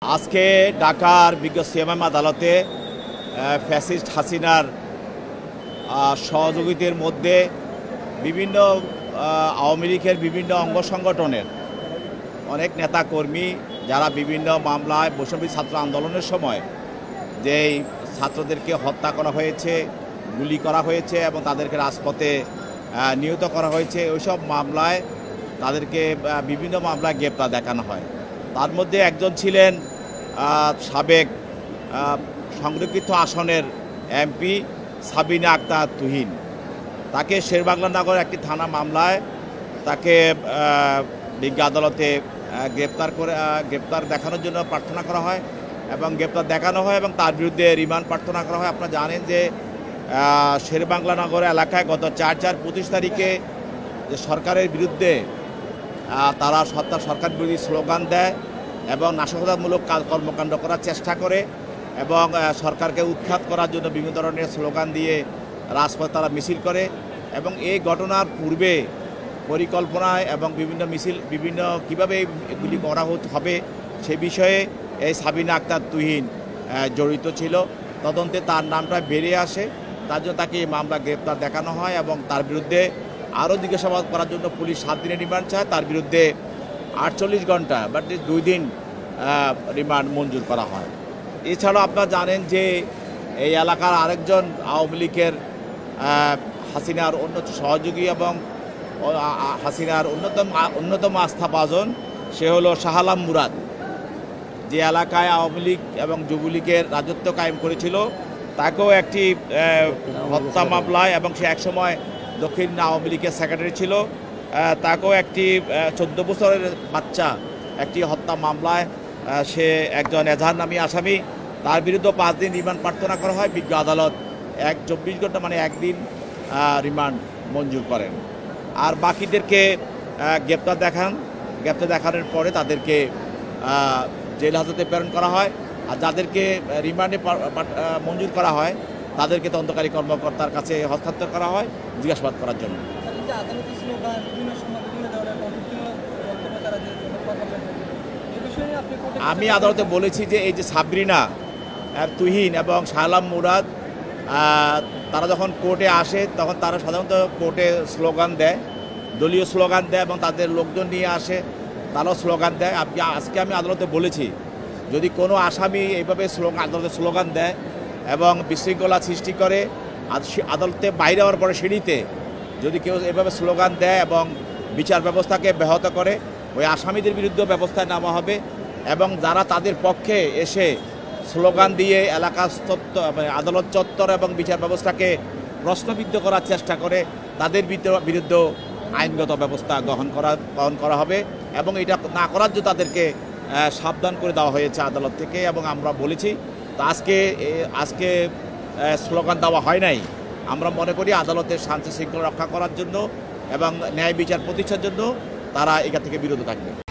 আজকে ঢাকার বিজ্ঞ সিএমএম আদালতে ফ্যাসিস্ট হাসিনার সহযোগীদের মধ্যে বিভিন্ন আওয়ামী লীগের বিভিন্ন অঙ্গ সংগঠনের অনেক নেতাকর্মী যারা বিভিন্ন মামলায় বৈষম্য ছাত্র আন্দোলনের সময় যেই ছাত্রদেরকে হত্যা করা হয়েছে, গুলি করা হয়েছে এবং তাদেরকে রাজপথে নিহত করা হয়েছে, ওইসব মামলায় তাদেরকে বিভিন্ন মামলায় গ্রেপ্তার দেখানো হয়। তার মধ্যে একজন ছিলেন সাবেক সংরক্ষিত আসনের এমপি সাবিনা আক্তার তুহিন। তাকে শেরবাংলা নগর একটি থানা মামলায় তাকে বিজ্ঞ আদালতে গ্রেপ্তার দেখানোর জন্য প্রার্থনা করা হয় এবং গ্রেপ্তার দেখানো হয় এবং তার বিরুদ্ধে রিমান্ড প্রার্থনা করা হয়। আপনারা জানেন যে শেরবাংলা নগর এলাকায় গত 4/4/25 তারিখে যে সরকারের বিরুদ্ধে তারা সরকার বিরোধী স্লোগান দেয় এবং নাশকতামূলক কর্মকাণ্ড করার চেষ্টা করে এবং সরকারকে উৎখাত করার জন্য বিভিন্ন ধরনের স্লোগান দিয়ে রাজপথে তারা মিছিল করে এবং এই ঘটনার পূর্বে পরিকল্পনায় এবং বিভিন্ন কীভাবে এগুলি করা হবে সে বিষয়ে এই সাবিনা আক্তার তুহিন জড়িত ছিল। তদন্তে তার নামটা বেরিয়ে আসে, তার জন্য তাকে এই মামলা গ্রেপ্তার দেখানো হয় এবং তার বিরুদ্ধে আরও জিজ্ঞাসাবাদ করার জন্য পুলিশ 7 দিনের রিমান্ড চায়। তার বিরুদ্ধে 48 ঘন্টা বাট 2 দিন রিমান্ড মঞ্জুর করা হয়। এছাড়াও আপনারা জানেন যে এই এলাকার আরেকজন আওয়ামী লীগের হাসিনার সহযোগী এবং হাসিনার অন্যতম আস্থাভাজন সে হলো শাহ আলম মুরাদ, যে এলাকায় আওয়ামী লীগ এবং যুবলীগের রাজত্ব কায়েম করেছিল। তাকেও একটি হত্যা মামলায় এবং সে একসময় দক্ষিণ আওয়ামী লীগের সেক্রেটারি ছিল, তাকেও একটি 14 বছরের বাচ্চা একটি হত্যা মামলায় সে একজন এজাহার নামী আসামি। তার বিরুদ্ধে 5 দিন রিমান্ড প্রার্থনা করা হয়। বিজ্ঞ আদালত 24 ঘন্টা মানে 1 দিন রিমান্ড মঞ্জুর করেন। আর বাকিদেরকে গ্রেপ্তার দেখানোর পরে তাদেরকে জেল হাজতে প্রেরণ করা হয়। আর যাদেরকে রিমান্ডে মঞ্জুর করা হয় তাদেরকে তদন্তকারী কর্মকর্তার কাছে হস্তান্তর করা হয় জিজ্ঞাসাবাদ করার জন্য। আমি আদালতে বলেছি যে এই যে সাবরিনা তুহিন এবং শাহ আলম মুরাদ তারা যখন কোর্টে আসে তখন তারা সাধারণত কোর্টে স্লোগান দেয়, দলীয় স্লোগান দেয় এবং তাদের লোকজন নিয়ে আসে, তারাও স্লোগান দেয়। আজকে আমি আদালতে বলেছি যদি কোনো আসামি এইভাবে আদালতে স্লোগান দেয় এবং বিশৃঙ্খলা সৃষ্টি করে, আদালতে বাইরে হওয়ার পরে সিঁড়িতে যদি কেউ এভাবে স্লোগান দেয় এবং বিচার ব্যবস্থাকে ব্যাহত করে, ওই আসামিদের বিরুদ্ধে ব্যবস্থায় নেওয়া হবে এবং যারা তাদের পক্ষে এসে স্লোগান দিয়ে এলাকা আদালত চত্বর এবং বিচার ব্যবস্থাকে প্রশ্নবিদ্ধ করার চেষ্টা করে তাদের বিরুদ্ধে আইনগত ব্যবস্থা গ্রহণ করা হবে এবং এটা না করার জন্য তাদেরকে সাবধান করে দেওয়া হয়েছে আদালত থেকে। এবং আমরা বলেছি তো আজকে স্লোগান দেওয়া হয় নাই। আমরা মনে করি আদালতের শান্তি শৃঙ্খলা রক্ষা করার জন্য এবং ন্যায় বিচার প্রতিষ্ঠার জন্য তারা এখান থেকে বিরত থাকবে।